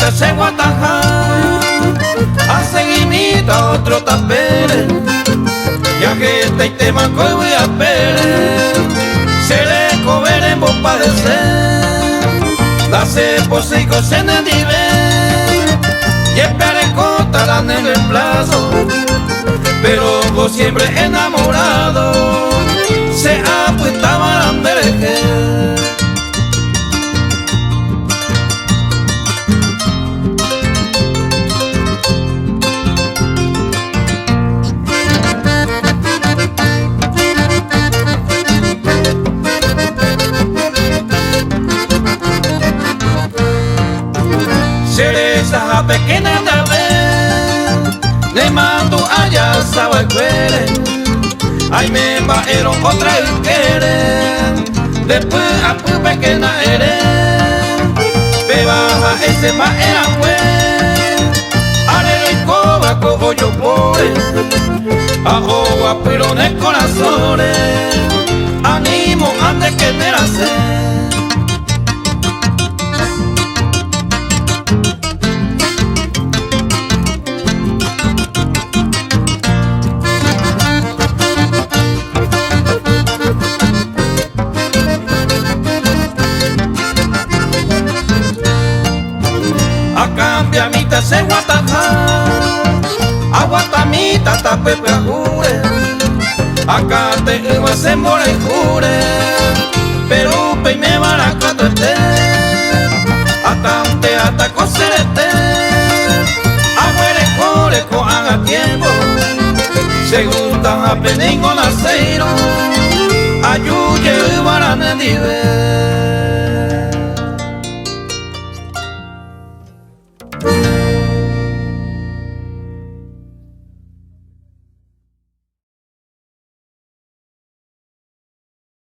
Guatamita se guataja, hace imita otro tapere, ya que te manco y voy a pere, se le coberemos padecer, dase posico se ne nivel, y espere cotarán en el plazo, pero vos siempre enamorado, se apuestaban de eje. Esa pequeña nave le mando allá sabe cuere, ay me bajaron otra y quiere, después a tu pequeña eres, me baja ese más era pues, haré y coba como yo pore, ajo pero en el corazón, ánimo antes que te la sé. Cambiamita se guataja, aguatamita tapepe jure, acá te iba a se more jure, pero pe me baracato este, hasta coserete, aguere core con haga tiempo, segunda a peningo naceiro, ayuye y barane dive.